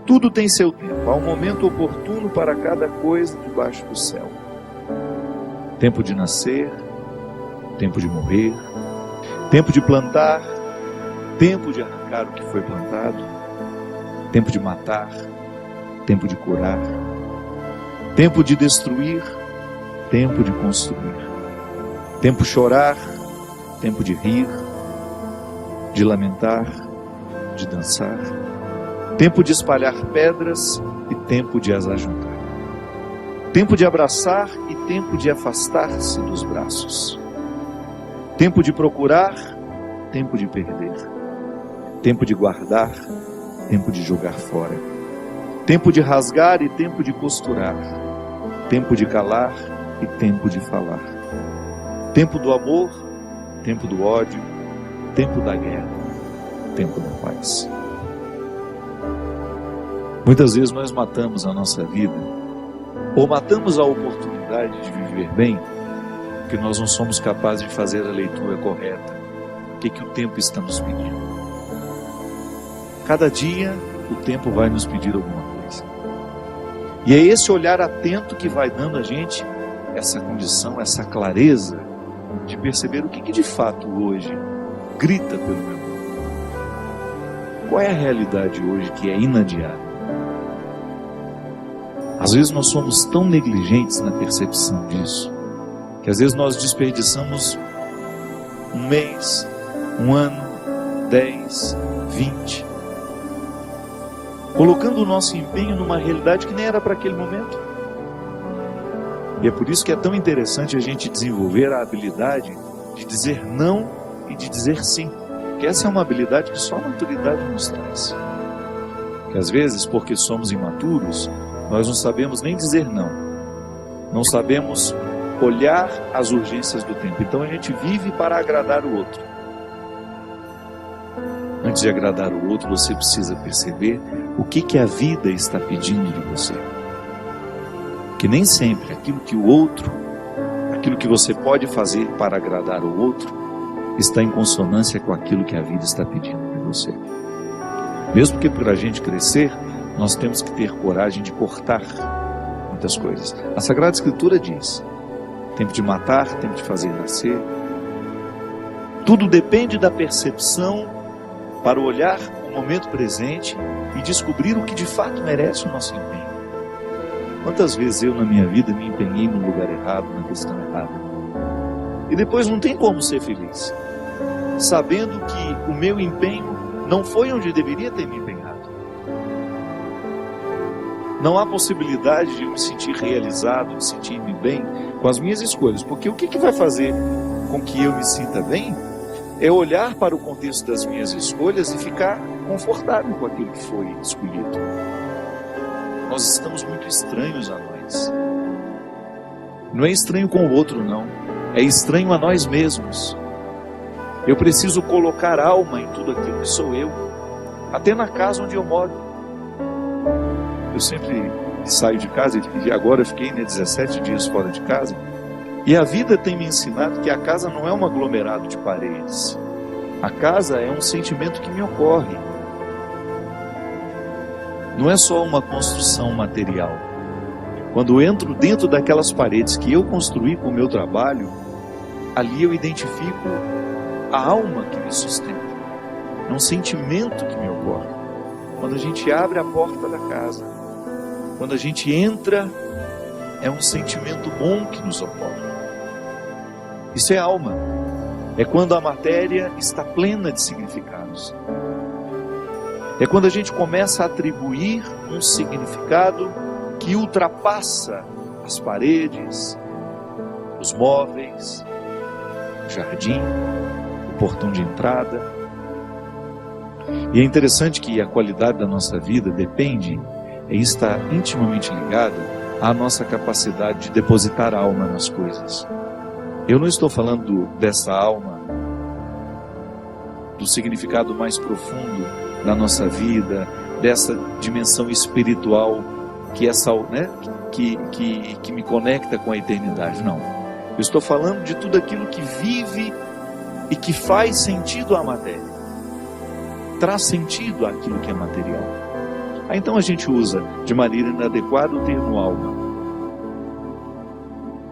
Tudo tem seu tempo, há um momento oportuno para cada coisa debaixo do céu. Tempo de nascer, tempo de morrer, tempo de plantar, tempo de arrancar o que foi plantado, tempo de matar, tempo de curar, tempo de destruir, tempo de construir, tempo de chorar, tempo de rir, de lamentar, de dançar, tempo de espalhar pedras e tempo de as ajuntar, tempo de abraçar e tempo de afastar-se dos braços, tempo de procurar, tempo de perder, tempo de guardar, tempo de jogar fora, tempo de rasgar e tempo de costurar, tempo de calar e tempo de falar, tempo do amor, tempo do ódio, tempo da guerra, tempo da paz. Muitas vezes nós matamos a nossa vida, ou matamos a oportunidade de viver bem, porque nós não somos capazes de fazer a leitura correta. O que o tempo está nos pedindo? Cada dia o tempo vai nos pedir alguma coisa. E é esse olhar atento que vai dando a gente essa condição, essa clareza de perceber o que de fato hoje grita pelo meu mundo. Qual é a realidade hoje que é inadiável? Às vezes nós somos tão negligentes na percepção disso, que às vezes nós desperdiçamos um mês, um ano, 10, 20, colocando o nosso empenho numa realidade que nem era para aquele momento. E é por isso que é tão interessante a gente desenvolver a habilidade de dizer não e de dizer sim, que essa é uma habilidade que só a maturidade nos traz. Que às vezes, porque somos imaturos, nós não sabemos nem dizer não, não sabemos olhar as urgências do tempo. Então a gente vive para agradar o outro. Antes de agradar o outro, você precisa perceber o que a vida está pedindo de você. Que nem sempre aquilo que o outro, aquilo que você pode fazer para agradar o outro, está em consonância com aquilo que a vida está pedindo de você. Mesmo que para a gente crescer, nós temos que ter coragem de cortar muitas coisas. A Sagrada Escritura diz: tempo de matar, tempo de fazer nascer. Tudo depende da percepção para olhar o momento presente e descobrir o que de fato merece o nosso empenho. Quantas vezes eu na minha vida me empenhei no lugar errado, na questão errada, e depois não tem como ser feliz, sabendo que o meu empenho não foi onde deveria ter me empenhado. Não há possibilidade de eu me sentir realizado, de sentir-me bem com as minhas escolhas, porque o que vai fazer com que eu me sinta bem é olhar para o contexto das minhas escolhas e ficar confortável com aquilo que foi escolhido. Nós estamos muito estranhos a nós. Não é estranho com o outro, não. É estranho a nós mesmos. Eu preciso colocar alma em tudo aquilo que sou eu, até na casa onde eu moro. Eu sempre saio de casa, e agora eu fiquei 17 dias fora de casa, e a vida tem me ensinado que a casa não é um aglomerado de paredes. A casa é um sentimento que me ocorre. Não é só uma construção material. Quando eu entro dentro daquelas paredes que eu construí com o meu trabalho, ali eu identifico a alma que me sustenta. É um sentimento que me ocorre. Quando a gente abre a porta da casa, quando a gente entra, é um sentimento bom que nos ocorre. Isso é alma. É quando a matéria está plena de significados. É quando a gente começa a atribuir um significado que ultrapassa as paredes, os móveis, o jardim, o portão de entrada. E é interessante que a qualidade da nossa vida depende e está intimamente ligada à nossa capacidade de depositar a alma nas coisas. Eu não estou falando dessa alma, do significado mais profundo da nossa vida, dessa dimensão espiritual que me conecta com a eternidade. Não. Eu estou falando de tudo aquilo que vive e que faz sentido à matéria, traz sentido àquilo que é material. Aí então a gente usa de maneira inadequada o termo alma.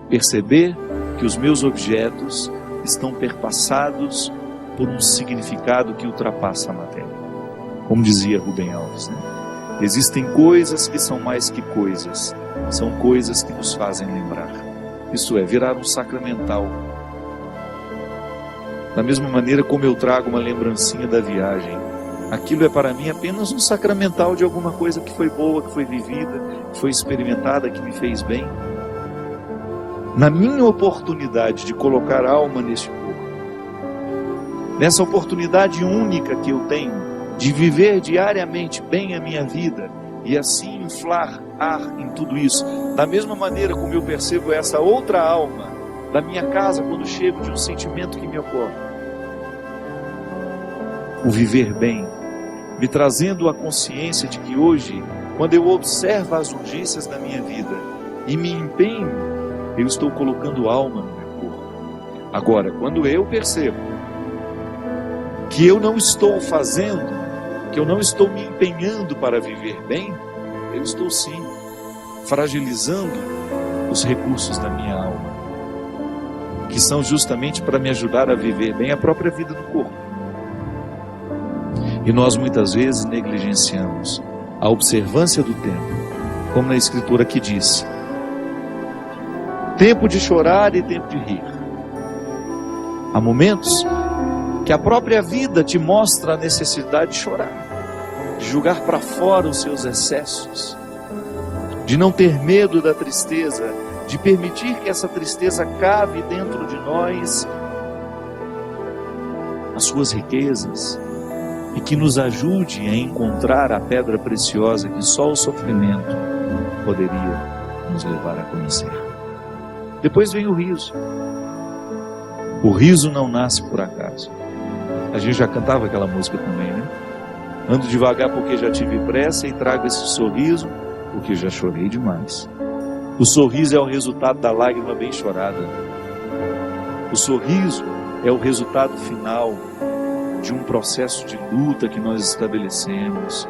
Perceber que os meus objetos estão perpassados por um significado que ultrapassa a matéria. Como dizia Rubem Alves, né? Existem coisas que são mais que coisas, são coisas que nos fazem lembrar. Isso é, virar um sacramental. Da mesma maneira como eu trago uma lembrancinha da viagem, aquilo é para mim apenas um sacramental de alguma coisa que foi boa, que foi vivida, que foi experimentada, que me fez bem. Na minha oportunidade de colocar alma neste corpo, nessa oportunidade única que eu tenho de viver diariamente bem a minha vida e assim inflar ar em tudo isso, da mesma maneira como eu percebo essa outra alma da minha casa quando chego de um sentimento que me ocorre, o viver bem, me trazendo a consciência de que hoje, quando eu observo as urgências da minha vida e me empenho, eu estou colocando alma no meu corpo. Agora, quando eu percebo que eu não estou fazendo, que eu não estou me empenhando para viver bem, eu estou sim fragilizando os recursos da minha alma, que são justamente para me ajudar a viver bem a própria vida do corpo. E nós muitas vezes negligenciamos a observância do tempo, como na Escritura que diz: tempo de chorar e tempo de rir. Há momentos que a própria vida te mostra a necessidade de chorar, de jogar para fora os seus excessos, de não ter medo da tristeza, de permitir que essa tristeza cave dentro de nós as suas riquezas e que nos ajude a encontrar a pedra preciosa que só o sofrimento poderia nos levar a conhecer. Depois vem o riso. O riso não nasce por acaso. A gente já cantava aquela música também, né? Ando devagar porque já tive pressa e trago esse sorriso porque já chorei demais. O sorriso é o resultado da lágrima bem chorada. O sorriso é o resultado final de um processo de luta que nós estabelecemos,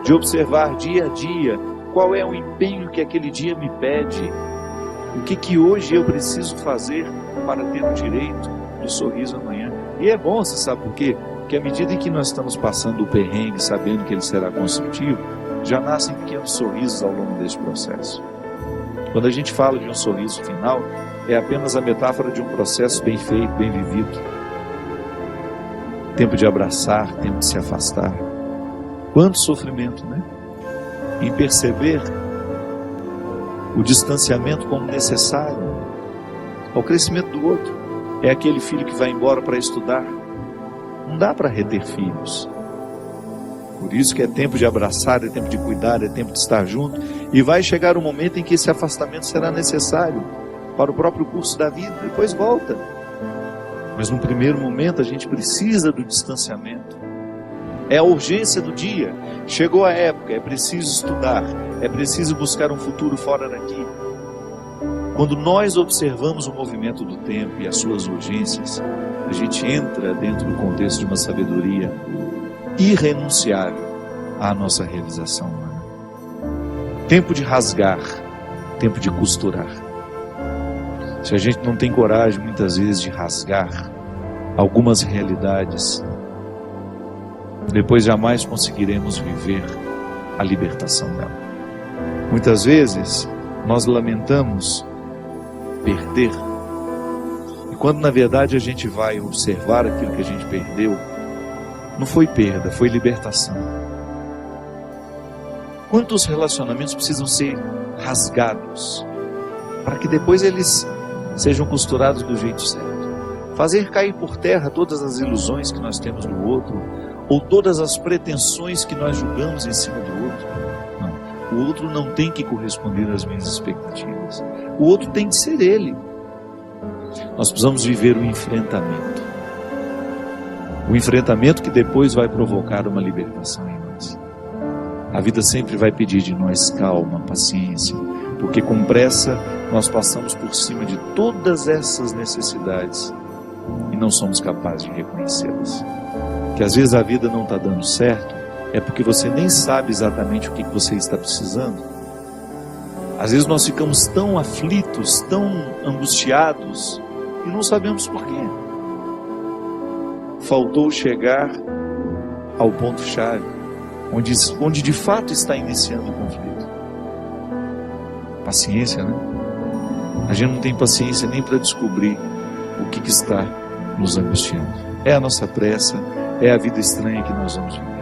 de observar dia a dia qual é o empenho que aquele dia me pede, o que hoje eu preciso fazer para ter o direito do sorriso amanhã. E é bom, você sabe por quê? Porque à medida em que nós estamos passando o perrengue, sabendo que ele será construtivo, já nascem pequenos sorrisos ao longo desse processo. Quando a gente fala de um sorriso final, é apenas a metáfora de um processo bem feito, bem vivido. Tempo de abraçar, tempo de se afastar. Quanto sofrimento, né? Em perceber o distanciamento como necessário ao crescimento do outro. É aquele filho que vai embora para estudar. Não dá para reter filhos. Por isso que é tempo de abraçar, é tempo de cuidar, é tempo de estar junto. E vai chegar um momento em que esse afastamento será necessário para o próprio curso da vida. Depois volta. Mas no primeiro momento a gente precisa do distanciamento. É a urgência do dia. Chegou a época, é preciso estudar, é preciso buscar um futuro fora daqui. Quando nós observamos o movimento do tempo e as suas urgências, a gente entra dentro do contexto de uma sabedoria irrenunciável à nossa realização humana. Tempo de rasgar, tempo de costurar. Se a gente não tem coragem muitas vezes de rasgar algumas realidades, depois jamais conseguiremos viver a libertação dela. Muitas vezes nós lamentamos perder, e quando na verdade a gente vai observar aquilo que a gente perdeu, não foi perda, foi libertação. Quantos relacionamentos precisam ser rasgados para que depois eles sejam costurados do jeito certo? Fazer cair por terra todas as ilusões que nós temos no outro, ou todas as pretensões que nós julgamos em cima do outro. Não, o outro não tem que corresponder às minhas expectativas. O outro tem que ser ele. Nós precisamos viver o enfrentamento. O enfrentamento que depois vai provocar uma libertação em nós. A vida sempre vai pedir de nós calma, paciência, porque com pressa nós passamos por cima de todas essas necessidades e não somos capazes de reconhecê-las. Que às vezes a vida não está dando certo, é porque você nem sabe exatamente o que você está precisando. Às vezes nós ficamos tão aflitos, tão angustiados, e não sabemos por quê. Faltou chegar ao ponto-chave, onde de fato está iniciando o conflito. Paciência, né? A gente não tem paciência nem para descobrir o que está nos angustiando. É a nossa pressa, é a vida estranha que nós vamos viver.